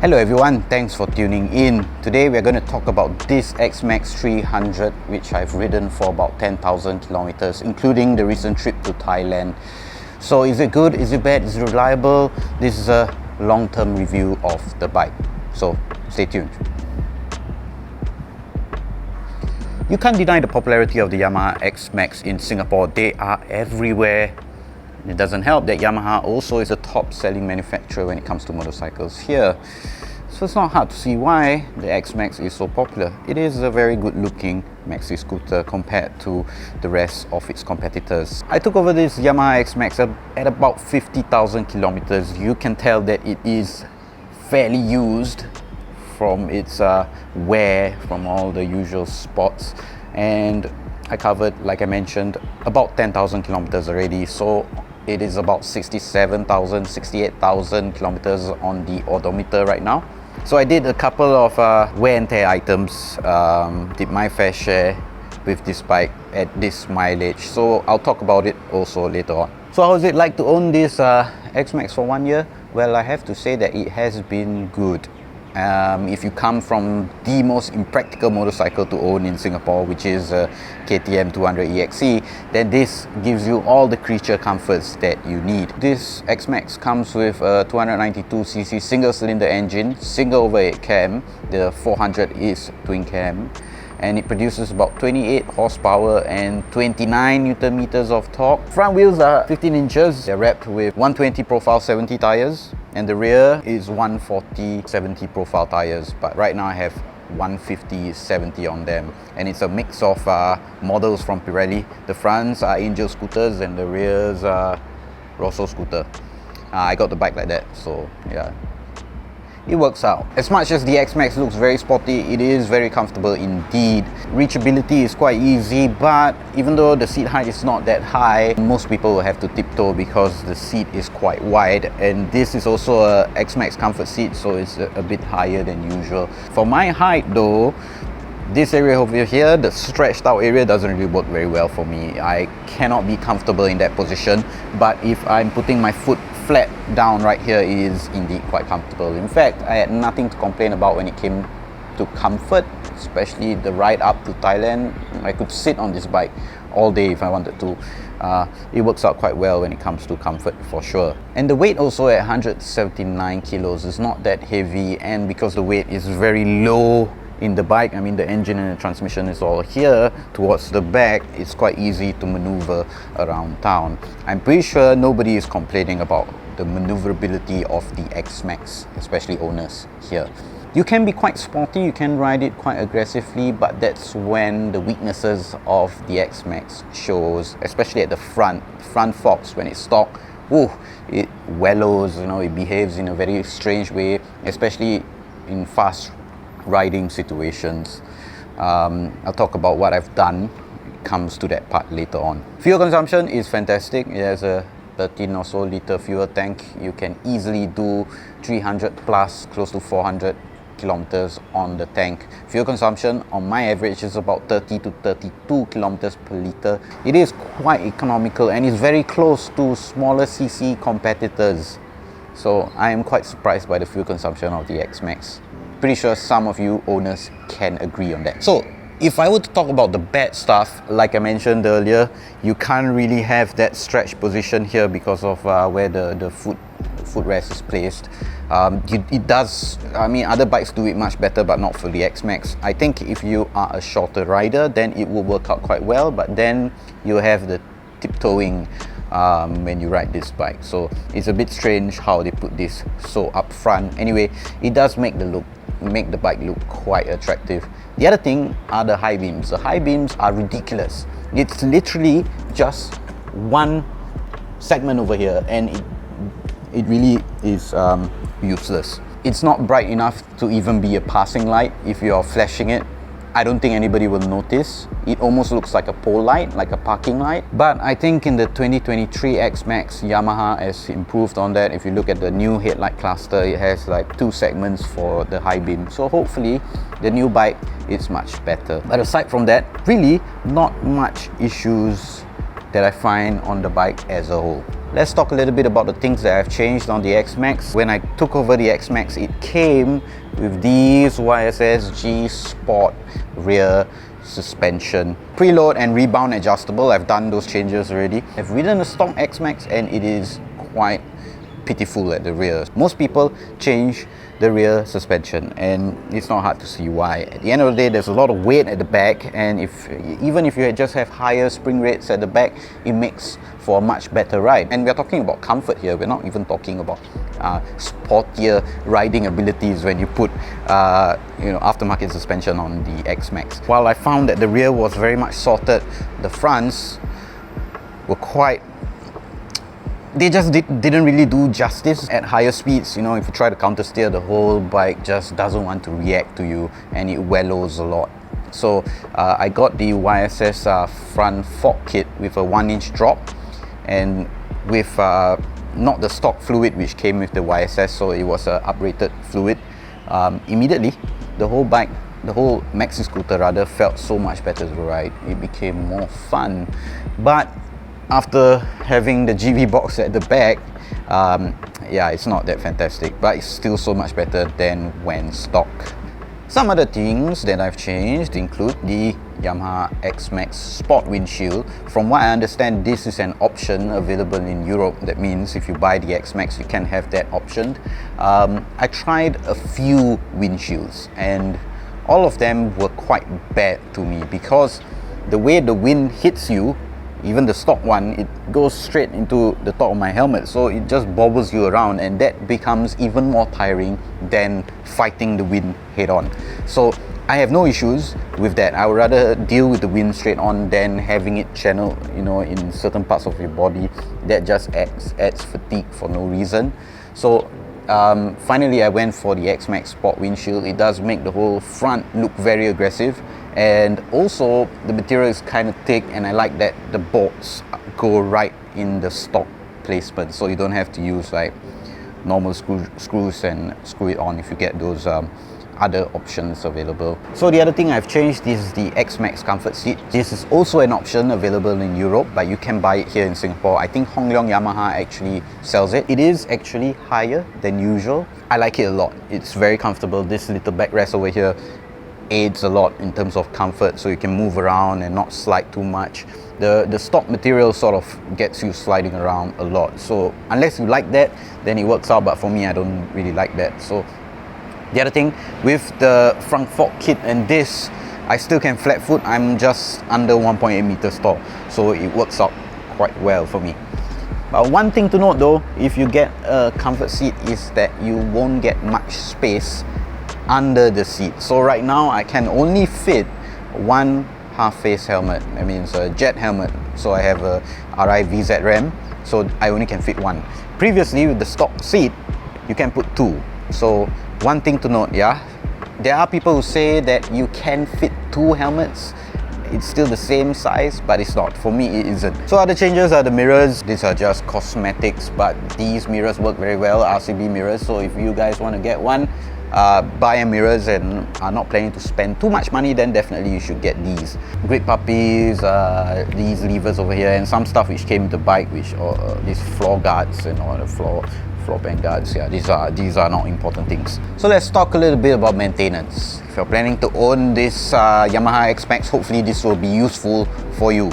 Hello everyone, thanks for tuning in. Today we're going to talk about this XMAX 300 which I've ridden for about 10,000 kilometers, including the recent trip to Thailand. So is it good, is it bad, is it reliable? This is a long-term review of the bike, so stay tuned. You can't deny the popularity of the Yamaha XMAX in Singapore. They are everywhere. It doesn't help that Yamaha also is a top-selling manufacturer when it comes to motorcycles here. So it's not hard to see why the XMAX is so popular. It is a very good-looking maxi-scooter compared to the rest of its competitors. I took over this Yamaha XMAX at about 50,000 kilometers. You can tell that it is fairly used from its wear, from all the usual spots. And I covered, like I mentioned, about 10,000 kilometers already. So it is about 67,000, 68,000 kilometers on the odometer right now. So I did a couple of wear and tear items, did my fair share with this bike at this mileage. So I'll talk about it also later on. So how is it like to own this XMAX for 1 year? Well, I have to say that it has been good. If you come from the most impractical motorcycle to own in Singapore, which is KTM 200 EXE, then this gives you all the creature comforts that you need. This XMAX comes with a 292cc single-cylinder engine, single overhead cam. The 400 is twin cam, and it produces about 28 horsepower and 29 Newton meters of torque. Front wheels are 15 inches. They're wrapped with 120 profile 70 tires, and the rear is 140 70 profile tires, but right now I have 150 70 on them, and it's a mix of models from Pirelli. The fronts are Angel scooters and the rears are Rosso scooter. I got the bike like that, so yeah, it works out. As much as the XMAX looks very sporty, it is very comfortable indeed. Reachability is quite easy, but even though the seat height is not that high, most people will have to tiptoe because the seat is quite wide, and this is also a XMAX comfort seat, so it's a bit higher than usual. For my height though, this area over here, the stretched out area, doesn't really work very well for me. I cannot be comfortable in that position, but if I'm putting my foot flat down right here, it is indeed quite comfortable. In fact, I had nothing to complain about when it came to comfort, especially the ride up to Thailand. I could sit on this bike all day if I wanted to. It works out quite well when it comes to comfort for sure. And the weight also at 179 kilos is not that heavy, and because the weight is very low in the bike, I mean the engine and the transmission is all here towards the back, it's quite easy to maneuver around town. I'm pretty sure nobody is complaining about the maneuverability of the XMAX, especially owners here. You can be quite sporty, you can ride it quite aggressively, but that's when the weaknesses of the XMAX shows, especially at the front forks. When it's stock, it wallows, you know, it behaves in a very strange way, especially in fast riding situations. I'll talk about what I've done. It comes to that part later on. Fuel consumption is fantastic. It has a 13 or so liter fuel tank. You can easily do 300 plus, close to 400 kilometers on the tank. Fuel consumption on my average is about 30 to 32 kilometers per liter. It is quite economical and is very close to smaller cc competitors. So I am quite surprised by the fuel consumption of the XMAX. Pretty sure some of you owners can agree on that. So if I were to talk about the bad stuff, like I mentioned earlier, you can't really have that stretch position here because of where the footrest is placed. It does, I mean, other bikes do it much better, but not for the XMAX. I think if you are a shorter rider, then it will work out quite well, but then you have the tiptoeing when you ride this bike. So it's a bit strange how they put this so up front. Anyway, it does make the bike look quite attractive. The other thing are the high beams. The high beams are ridiculous. It's literally just one segment over here, and it really is useless. It's not bright enough to even be a passing light. If you're flashing it, I don't think anybody will notice. It almost looks like a pole light, like a parking light. But I think in the 2023 XMAX, Yamaha has improved on that. If you look at the new headlight cluster, it has like 2 segments for the high beam. So hopefully the new bike is much better. But aside from that, really not much issues that I find on the bike as a whole. let's talk a little bit about the things that I've changed on the XMAX. When I took over the XMAX, it came with these YSS G Sport rear suspension, preload and rebound adjustable. I've done those changes already. I've ridden a stock XMAX and it is quite pitiful at the rear. Most people change the rear suspension and it's not hard to see why. At the end of the day, there's a lot of weight at the back, and even if you just have higher spring rates at the back, it makes for a much better ride. And we're talking about comfort here, we're not even talking about sportier riding abilities when you put aftermarket suspension on the XMAX. While I found that the rear was very much sorted, the fronts were quite, they just didn't really do justice at higher speeds. You know, if you try to counter steer, the whole bike just doesn't want to react to you and it wallows a lot. So I got the YSS front fork kit with a 1-inch drop, and with not the stock fluid which came with the YSS, so it was a uprated fluid. Immediately the whole bike, the whole maxi scooter rather, felt so much better to ride. It became more fun. But after having the GV box at the back, yeah, it's not that fantastic, but it's still so much better than when stock. Some other things that I've changed include the Yamaha XMAX Sport windshield. From what I understand, this is an option available in Europe. That means if you buy the XMAX, you can have that option. I tried a few windshields and all of them were quite bad to me, because the way the wind hits you, even the stock one, it goes straight into the top of my helmet, so it just bobbles you around, and that becomes even more tiring than fighting the wind head on. So I have no issues with that. I would rather deal with the wind straight on than having it channel, in certain parts of your body. That just adds fatigue for no reason. So finally I went for the XMAX Sport windshield. It does make the whole front look very aggressive, and also the material is kind of thick, and I like that the bolts go right in the stock placement, so you don't have to use like normal screws and screw it on if you get those other options available. So the other thing I've changed is the XMAX comfort seat. This is also an option available in Europe, but you can buy it here in Singapore. I think Hong Leong Yamaha actually sells it. It is actually higher than usual. I like it a lot. It's very comfortable. This little backrest over here aids a lot in terms of comfort, so you can move around and not slide too much. The stock material sort of gets you sliding around a lot, so unless you like that, then it works out, but for me, I don't really like that. So the other thing with the front fork kit and this, I still can flat foot. I'm just under 1.8 meters tall, so it works out quite well for me. But one thing to note though, if you get a comfort seat, is that you won't get much space under the seat. So right now I can only fit one half face helmet. That means a jet helmet. So I have a RI VZ Ram, so I only can fit one. Previously with the stock seat, you can put two. So one thing to note, yeah, there are people who say that you can fit two helmets. It's still the same size, but it's not. For me, it isn't. So other changes are the mirrors. These are just cosmetics, but these mirrors work very well, RCB mirrors. So if you guys want to get one, buy a mirrors and are not planning to spend too much money, then definitely you should get these. Great puppies, these levers over here, and some stuff which came with the bike, which these floor guards and all the floor band guards. Yeah, these are not important things. So let's talk a little bit about maintenance. If you're planning to own this Yamaha XMAX, hopefully this will be useful for you.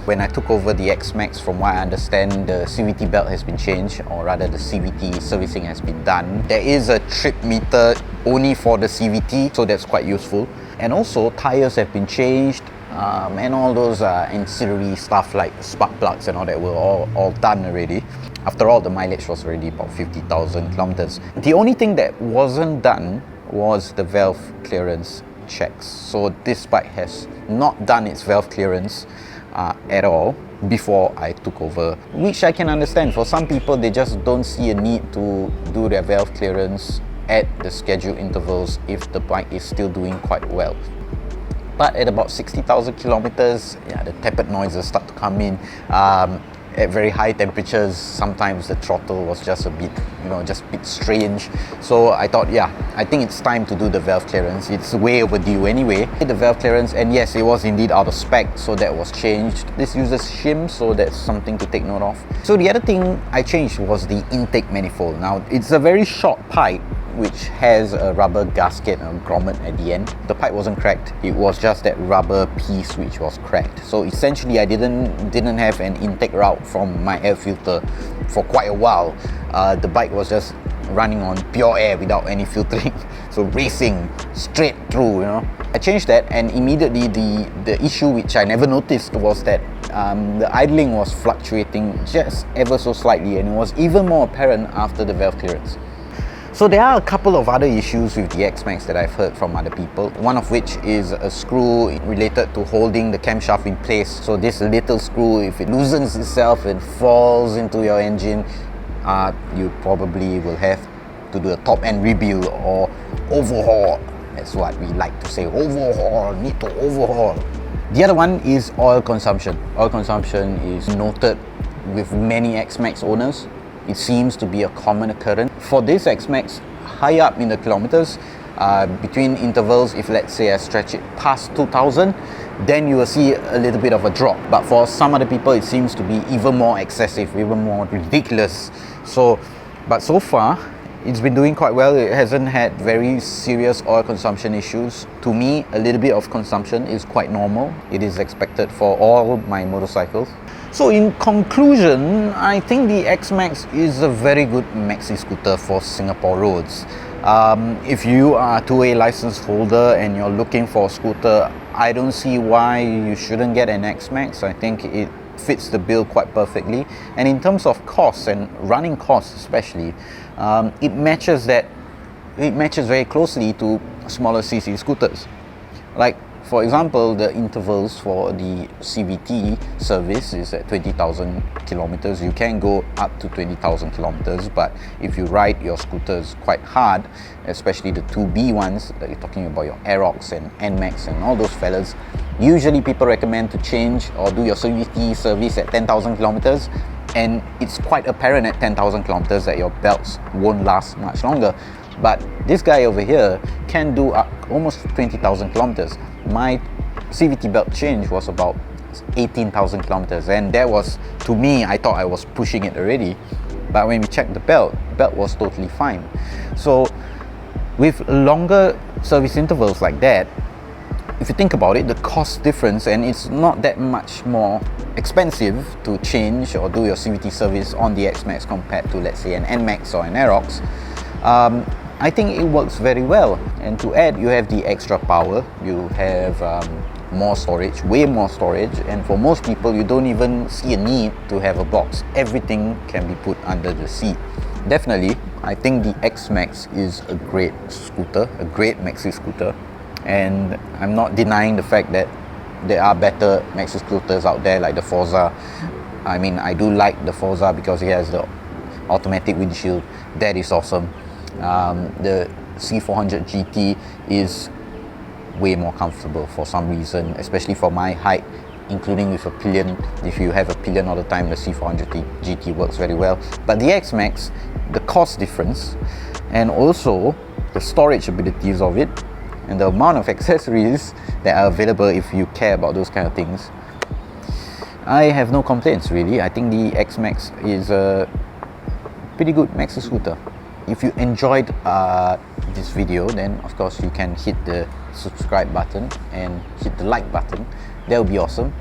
When I took over the XMAX, from what I understand, the CVT belt has been changed, or rather the CVT servicing has been done. There is a trip meter only for the CVT, so that's quite useful. And also tires have been changed, and all those ancillary stuff like spark plugs and all that were all done already. After all, the mileage was already about 50,000 kilometers. The only thing that wasn't done was the valve clearance checks. So this bike has not done its valve clearance at all before I took over, which I can understand. For some people, they just don't see a need to do their valve clearance at the scheduled intervals if the bike is still doing quite well. But at about 60,000 kilometers, yeah, the tepid noises start to come in. at very high temperatures, sometimes the throttle was just a bit, just a bit strange. So I thought, yeah, I think it's time to do the valve clearance. It's way overdue anyway. The valve clearance, and yes, it was indeed out of spec, so that was changed. This uses shim, so that's something to take note of. So the other thing I changed was the intake manifold. Now, it's a very short pipe which has a rubber gasket and a grommet at the end. The pipe wasn't cracked, it was just that rubber piece which was cracked. So essentially I didn't have an intake route from my air filter for quite a while. The bike was just running on pure air without any filtering, so racing straight through, I changed that, and immediately the issue which I never noticed was that the idling was fluctuating just ever so slightly, and it was even more apparent after the valve clearance. So there are a couple of other issues with the XMAX that I've heard from other people, one of which is a screw related to holding the camshaft in place. So this little screw, if it loosens itself and falls into your engine, you probably will have to do a top-end rebuild or overhaul. That's what we like to say, overhaul, need to overhaul. The other one is oil consumption. Oil consumption is noted with many XMAX owners. It seems to be a common occurrence. For this XMAX, high up in the kilometers, between intervals, if let's say I stretch it past 2000, then you will see a little bit of a drop. But for some other people, it seems to be even more excessive, even more ridiculous. But so far, it's been doing quite well. It hasn't had very serious oil consumption issues. To me, a little bit of consumption is quite normal. It is expected for all my motorcycles. So in conclusion, I think the XMAX is a very good maxi scooter for Singapore roads. If you are a 2A license holder and you're looking for a scooter, I don't see why you shouldn't get an XMAX. I think it fits the bill quite perfectly. And in terms of costs and running costs especially, it matches very closely to smaller CC scooters. Like, for example, the intervals for the CVT service is at 20,000 kilometers. You can go up to 20,000 kilometers, but if you ride your scooters quite hard, especially the 2B ones, that you're talking about your Aerox and NMAX and all those fellas, usually people recommend to change or do your CVT service at 10,000 kilometers, and it's quite apparent at 10,000 kilometers that your belts won't last much longer. But this guy over here can do almost 20,000 kilometers. My CVT belt change was about 18,000 kilometers, and that was, to me, I thought I was pushing it already. But when we checked the belt was totally fine. So with longer service intervals like that, if you think about it, the cost difference, and it's not that much more expensive to change or do your CVT service on the XMAX compared to, let's say, an NMAX or an Aerox. I think it works very well. And to add, you have the extra power, you have more storage, way more storage, and for most people, you don't even see a need to have a box. Everything can be put under the seat. Definitely, I think the XMAX is a great scooter, a great maxi scooter, and I'm not denying the fact that there are better maxi scooters out there like the Forza. I mean, I do like the Forza because it has the automatic windshield. That is awesome. The C400 GT is way more comfortable for some reason, especially for my height, including with a pillion. If you have a pillion all the time, the C400 GT works very well. But the XMAX, the cost difference and also the storage abilities of it and the amount of accessories that are available if you care about those kind of things, I have no complaints really. I think the XMAX is a pretty good maxi scooter. If you enjoyed this video, then of course you can hit the subscribe button and hit the like button. That would be awesome.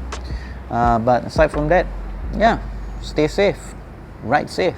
But aside from that, yeah, stay safe, ride safe.